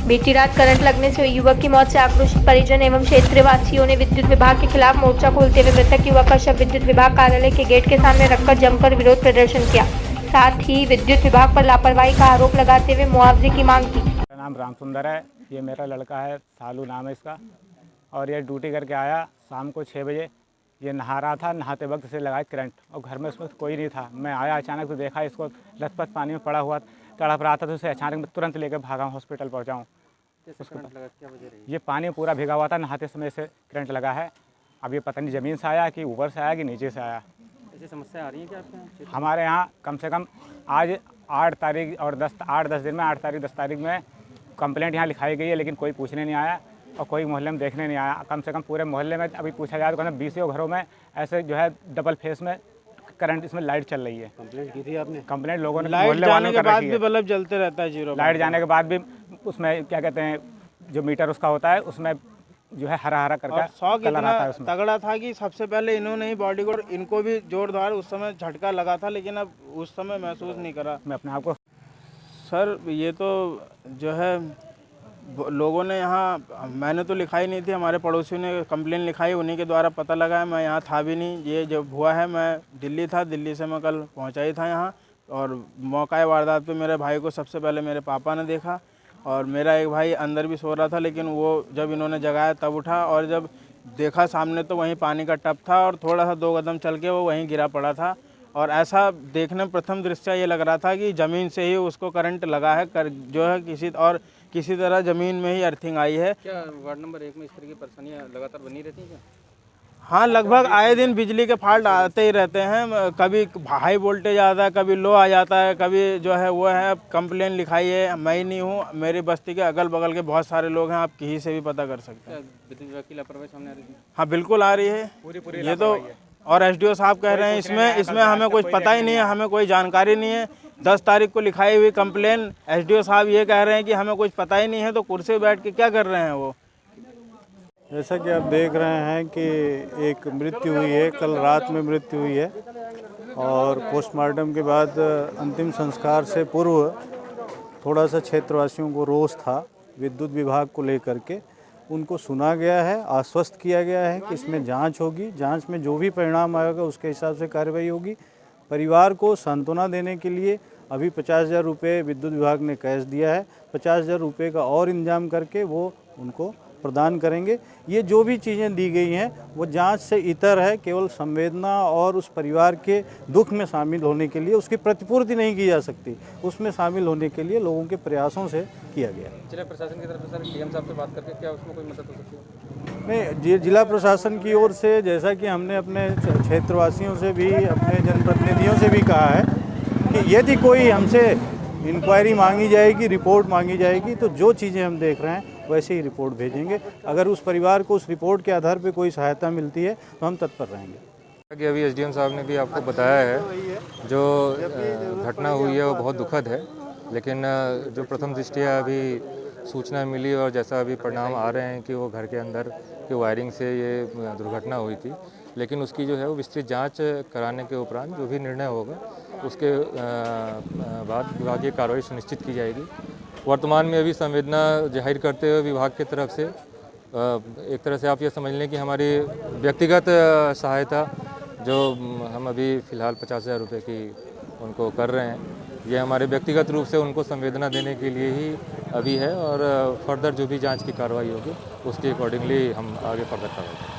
बीती रात करंट लगने से युवक की मौत से आक्रोशित परिजन एवं क्षेत्रवासियों ने विद्युत विभाग के खिलाफ मोर्चा खोलते हुए मृतक युवक का शव विद्युत विभाग कार्यालय के गेट के सामने रखकर जमकर विरोध प्रदर्शन किया। साथ ही विद्युत विभाग पर लापरवाही का आरोप लगाते हुए मुआवजे की मांग की। मेरा नाम राम सुंदर है, ये मेरा लड़का है, सालू नाम है इसका। और ये ड्यूटी करके आया शाम को 6 बजे। ये नहा रहा था, नहाते वक्त से लगा करंट और घर में उस वक्त कोई नहीं था। मैं आया अचानक तो देखा इसको लथपथ पानी में पड़ा हुआ तड़प रहा था, तो उसे अचानक मैं तुरंत लेकर भागा हॉस्पिटल पहुँचाऊँ। ये पानी पूरा भीगा हुआ था, नहाते समय से करंट लगा है। अब ये पता नहीं ज़मीन से आया कि ऊपर से आया कि नीचे से आया। ऐसी समस्या आ रही है क्या आपके यहाँ? हमारे यहाँ कम से कम आज 8 तारीख और 8-10 दिन में 8 तारीख 10 तारीख में कंप्लेंट यहाँ लिखाई गई है, लेकिन कोई पूछने नहीं आया और कोई मोहल्ले में देखने नहीं आया। कम से कम पूरे मोहल्ले में अभी पूछा जाए तो 20 घरों में ऐसे जो है डबल फेस में करंट, इसमें लाइट चल रही है। कंप्लेंट की थी आपने? कंप्लेंट लोगों ने लाइट जाने के बाद भी बल्ब जलते रहता है, जीरो लाइट जाने के बाद भी उसमें क्या कहते हैं, जो मीटर उसका होता है उसमें जो है हरा हरा करके शौक कलर आता है इतना उसमें। तगड़ा था कि सबसे पहले इन्होंने ही बॉडी को, इनको भी जोरदार उस समय झटका लगा था, लेकिन अब उस समय महसूस नहीं करा। मैं अपने आप को सर ये तो जो है लोगों ने यहाँ, मैंने तो लिखाई नहीं थी, हमारे पड़ोसियों ने कंप्लेन लिखाई, उन्हीं के द्वारा पता लगा है। मैं यहाँ था भी नहीं, ये जब हुआ है मैं दिल्ली था, दिल्ली से मैं कल पहुँचा ही था यहाँ। और मौका वारदात पे मेरे भाई को सबसे पहले मेरे पापा ने देखा और मेरा एक भाई अंदर भी सो रहा था, लेकिन वो जब इन्होंने जगाया तब उठा और जब देखा सामने तो वहीं पानी का टप था और थोड़ा सा 2 कदम चल के वो वहीं गिरा पड़ा था। और ऐसा देखने में प्रथम दृष्टया ये लग रहा था कि ज़मीन से ही उसको करंट लगा है, जो है किसी तरह ज़मीन में ही अर्थिंग आई है। क्या वार्ड नंबर 1 में इस तरह की परेशानियाँ लगातार बनी रहती हैं क्या? हाँ, लगभग आए दिन बिजली के फॉल्ट आते ही रहते हैं। कभी हाई वोल्टेज आता है, कभी लो आ जाता है, कभी जो है वो है। कंप्लेन लिखाई है, मैं ही नहीं हूँ, मेरी बस्ती के अगल बगल के बहुत सारे लोग हैं, आप कहीं से भी पता कर सकते हैं। विद्युत विभाग की लापरवाही सामने आ रही है? हाँ बिल्कुल आ रही है, पूरी ये तो। और एसडीओ साहब कह रहे हैं इसमें हमें कुछ पता ही नहीं है, हमें कोई जानकारी नहीं है। 10 तारीख को लिखाई हुई कंप्लेन, एसडीओ साहब ये कह रहे हैं कि हमें कुछ पता ही नहीं है, तो कुर्सी पे बैठ के क्या कर रहे हैं वो। जैसा कि आप देख रहे हैं कि एक मृत्यु हुई है, कल रात में मृत्यु हुई है और पोस्टमार्टम के बाद अंतिम संस्कार से पूर्व थोड़ा सा क्षेत्रवासियों को रोष था विद्युत विभाग को लेकर के। उनको सुना गया है, आश्वस्त किया गया है कि इसमें जांच होगी, जांच में जो भी परिणाम आएगा उसके हिसाब से कार्रवाई होगी। परिवार को सांत्वना देने के लिए अभी 50,000 रुपये विद्युत विभाग ने कैश दिया है। 50,000 रुपये का और इंतजाम करके वो उनको प्रदान करेंगे। ये जो भी चीज़ें दी गई हैं वो जांच से इतर है, केवल संवेदना और उस परिवार के दुख में शामिल होने के लिए, उसकी प्रतिपूर्ति नहीं की जा सकती, उसमें शामिल होने के लिए लोगों के प्रयासों से किया गया। जिला प्रशासन की तरफ से सर डीएम साहब से बात करके क्या उसमें कोई मदद हो सकती है? नहीं, जिला प्रशासन की ओर से जैसा कि हमने अपने क्षेत्रवासियों से भी, अपने जनप्रतिनिधियों से भी कहा है कि यदि कोई हमसे इंक्वायरी मांगी जाएगी, रिपोर्ट मांगी जाएगी, तो जो चीज़ें हम देख रहे हैं वैसे ही रिपोर्ट भेजेंगे। अगर उस परिवार को उस रिपोर्ट के आधार पर कोई सहायता मिलती है तो हम तत्पर रहेंगे। कि अभी एसडीएम साहब ने भी आपको बताया है, जो घटना हुई है वो बहुत दुखद है, लेकिन जो प्रथम दृष्टया अभी सूचना मिली और जैसा अभी परिणाम आ रहे हैं कि वो घर के अंदर की वायरिंग से ये दुर्घटना हुई थी, लेकिन उसकी जो है वो विस्तृत जांच कराने के उपरांत जो भी निर्णय होगा उसके बाद विभागीय कार्रवाई सुनिश्चित की जाएगी। वर्तमान में अभी संवेदना जाहिर करते हुए विभाग की तरफ से एक तरह से आप ये समझ लें कि हमारी व्यक्तिगत सहायता जो हम अभी फ़िलहाल 50,000 रुपये की उनको कर रहे हैं, ये हमारे व्यक्तिगत रूप से उनको संवेदना देने के लिए ही अभी है और फर्दर जो भी जांच की कार्रवाई होगी उसके अकॉर्डिंगली हम आगे फर्दर करेंगे।